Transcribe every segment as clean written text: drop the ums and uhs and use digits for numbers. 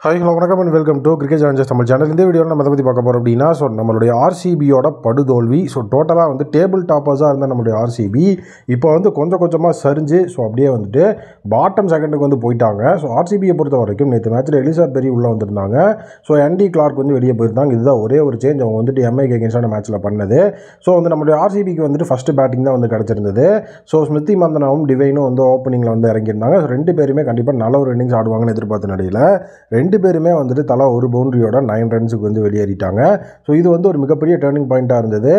Hi hello வணக்கம் and welcome to cricket Challengers Tamil channel. இந்த வீடியோவில் நம்ம எதை பற்றி பார்க்க போகிறோம் அப்படின்னா, நம்மளுடைய ஆர்சிபியோட படுதோல்வி. டோட்டலாக டேபிள் டாப்பர்ஸாக இருந்த நம்மளுடைய ஆர்சிபி இப்போ கொஞ்சம் கொஞ்சமாக சரிஞ்சு அப்படியே பாட்டம் செகண்டுக்கு போயிட்டாங்க. ஆர்சிபியை பொறுத்த வரைக்கும் நேற்று மேட்ச்சில் எலிசா பெரி உள்ளே வந்திருந்தாங்க. என்டி கிளார்க் வெளியே போயிருந்தாங்க. இதுதான் ஒரே ஒரு சேஞ்ச் அவங்க எம்ஐக்கு அகேன்ஸ்டான மேட்ச்சில் பண்ணது. நம்மளுடைய ஆர்சிபிக்கு ஃபஸ்ட்டு பேட்டிங் தான் கிடச்சிருந்தது. ஸ்மிருதி மந்தனாவும் டிவைனும் ஓப்பனிங்கில் இறங்கியிருந்தாங்க. ரெண்டு பேருமே கண்டிப்பாக நல்ல ஒரு இன்னிங்ஸ் ஆடுவாங்கன்னு எதிர்பார்த்த நிலையில் ரெண்டு பேருமே தலா ஒரு பவுண்டரியோட 9 ரன்ஸுக்கு வெளியேறிட்டாங்க. இது ஒரு மிகப்பெரிய டேர்னிங் பாயிண்ட்டாக இருந்தது.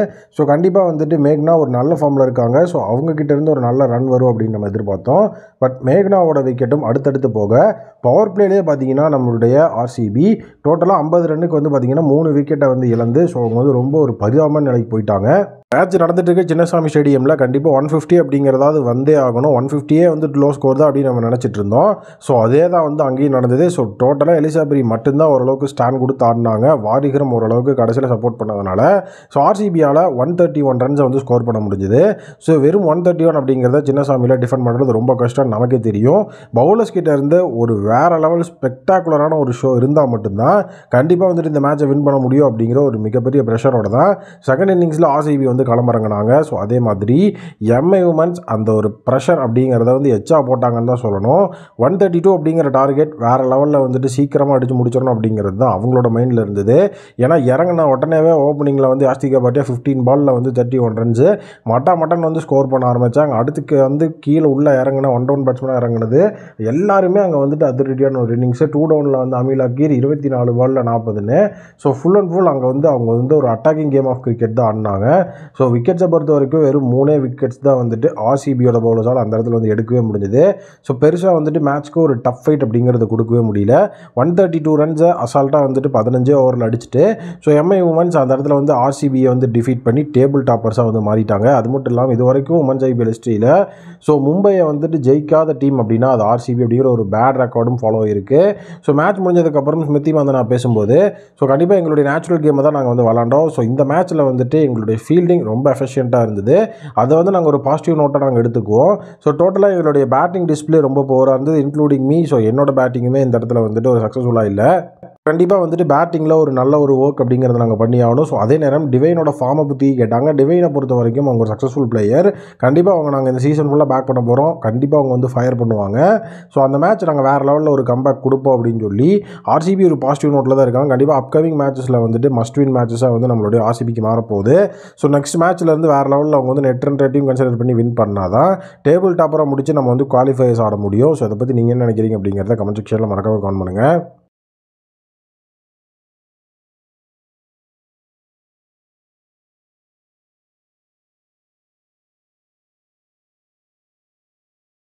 கண்டிப்பாக மேக்னா ஒரு நல்ல ஃபார்மில் இருக்காங்க. அவங்க கிட்ட இருந்து ஒரு நல்ல ரன் வரும் அப்படின்னு நம்ம எதிர்பார்த்தோம். பட் மேக்னாவோட விக்கெட்டும் அடுத்தடுத்து போக பவர் பிளேலேயே பார்த்தீங்கன்னா நம்மளுடைய ஆர்சிபி டோட்டலாக 50 ரன்னுக்கு பார்த்தீங்கன்னா 3 விக்கெட்டை இழந்து அவங்க ரொம்ப ஒரு பரிதாபமான நிலைக்கு போயிட்டாங்க. மேட்ச் நடந்துட்டு இருக்கு சின்னசாமி ஸ்டேடியமில். கண்டிப்பாக 150 அப்படிங்கிறதாவது வந்தே ஆகணும். 150 லோ ஸ்கோர் தான் அப்படின்னு நம்ம நினச்சிட்டு இருந்தோம். அதே தான் அங்கேயும் நடந்தது. டோட்டலாக எலிசா பெரி மட்டும்தான் ஓரளவுக்கு ஸ்டாண்ட் கொடுத்து ஆடினாங்க. வாரிகரம் ஓரளவுக்கு கடைசியில் சப்போர்ட் பண்ணதுனால ஆர்சிபியால் 131 ரன்ஸை ஸ்கோர் பண்ண முடிஞ்சுது. வெறும் 131 அப்படிங்கிறத சின்னசாமியில் டிஃபெண்ட் பண்ணுறது ரொம்ப கஷ்டம் நமக்கே தெரியும். பவுலர்ஸ் கிட்ட இருந்து ஒரு வேறு லெவல் ஸ்பெக்டாகுலரான ஒரு ஷோ இருந்தால் மட்டும்தான் கண்டிப்பாக இந்த மேட்சை வின் பண்ண முடியும் அப்படிங்கிற ஒரு மிகப்பெரிய ப்ரெஷரோட தான் செகண்ட் இன்னிங்ஸில் ஆர்சிபி களமிறங்கினாங்க. அதே மாதிரி எம்ஐ உமன்ஸ் அந்த ஒரு ப்ரெஷர் அப்படிங்கிறத எச்சா போட்டாங்கன்னு தான் சொல்லணும். 132 அப்படிங்கிற டார்கெட் வேறு லெவலில் சீக்கிரமாக அடித்து முடிச்சிடணும் அப்படிங்கிறது தான் அவங்களோட மைண்டில் இருந்தது. ஏன்னா இறங்கின உடனேவே ஓப்பனிங்கில் ஆஸ்திகா பாட்டியா 15 பாலில் 31 ரன்ஸு மட்டன் ஸ்கோர் பண்ண ஆரம்பித்தாங்க. அடுத்துக்கு கீழே உள்ளே இறங்கின 1 டவுன் பேட்ஸ்மேனாக இறங்கினது எல்லாருமே அங்கே அதிரடியான ஒரு இன்னிங்ஸு. 2 டவுனில் அமீலா கீர் 24 பாலில் 40ன்னு ஃபுல் அண்ட் ஃபுல் அங்கே அவங்க ஒரு அட்டாக்கிங் கேம் ஆஃப் கிரிக்கெட் தான் ஆடினாங்க. விக்கெட்ஸை பொறுத்த வரைக்கும் வெறும் 3 விக்கெட்ஸ் தான் ஆர்சிபியோட பவுலர்ஸால் அந்த இடத்துல எடுக்கவே முடிஞ்சது. பெருசாக மேட்ச்க்கு ஒரு டஃப் ஃபைட் அப்படிங்கிறது கொடுக்கவே முடியல. 132 ரன்ஸை அசால்ட்டாக 15 ஓவரில் அடிச்சுட்டு எம்ஐ உமன்ஸ் அந்த இடத்துல ஆர்சிபியை டிஃபீட் பண்ணி டேபிள் டாப்பர்ஸாக மாறிட்டாங்க. அது மட்டும் இல்லாமல் இது வரைக்கும் உமன்ஸ் ஐபிஎல் ஹிஸ்ட்ரியில் மும்பையை ஜெயிக்காத டீம் அப்படின்னா அது ஆர்சிபி அப்படிங்கிற ஒரு பேட் ரெக்கார்டும் ஃபாலோ இருக்குது. மேட்ச் முடிஞ்சதுக்கப்புறம் ஸ்மிருதி மந்தனா பேசும்போது கண்டிப்பாக எங்களுடைய நேச்சுரல் கேமை தான் நாங்கள் விளாண்டோம். இந்த மேட்ச்சில் எங்களுடைய ஃபீல்டிங் ரொம்ப எஃபிஷியண்ட்டாக இருந்தது. அதை நாங்கள் ஒரு பாசிட்டிவ் நோட்டாக நாங்கள் எடுத்துக்குவோம். டோட்டலாக எங்களுடைய பேட்டிங் டிஸ்பிளே ரொம்ப புவராக இருந்தது, இன்க்ளூடிங் மீ. என்னோட பேட்டிங்குமே இந்த இடத்துல ஒரு சக்ஸஸ்ஃபுல்லாக இல்லை. கண்டிப்பாக பேட்டிங்கில் ஒரு நல்ல ஒரு ஒர்க் அப்படிங்கிறத நாங்கள் பண்ணி ஆகணும். அதே நேரம் டிவைனோட ஃபார்மை பற்றி கேட்டாங்க. டிவைனை பொறுத்த வரைக்கும் அவங்க ஒரு சக்ஸஸ்ஃபுல் பிளேயர். கண்டிப்பாக நாங்கள் இந்த சீசன் ஃபுல்லாக பேக் பண்ண போகிறோம். கண்டிப்பாக அவங்க ஃபயர் பண்ணுவாங்க. அந்த மேட்ச் நாங்கள் வேறு லெவலில் ஒரு கம்பேக் கொடுப்போம் அப்படின்னு சொல்லி ஆர்சிபி ஒரு பாசிட்டிவ் நோட்டில் தான் இருக்காங்க. கண்டிப்பாக அப்கமிங் மேட்சஸில் மஸ்ட் வின் மேட்சஸாக நம்மளுடைய ஆர்சிபிக்கு மாறப்போகுது. நெக்ஸ்ட் மேட்ச்லேருந்து வேறு லெவலில் அவங்க நெட் ரன் ரேட்டையும் கன்சிடர் பண்ணி வின் பண்ணால் தான் டேபிள் டாப்பராக முடிச்சு நம்ம குவாலிஃபயர்ஸ் ஆட முடியும். அதை பற்றி நீங்கள் என்ன நினைக்கிறீங்க அப்படிங்கிறத கமெண்ட் செக்ஷனில் மறக்காம கமெண்ட் பண்ணுங்கள்.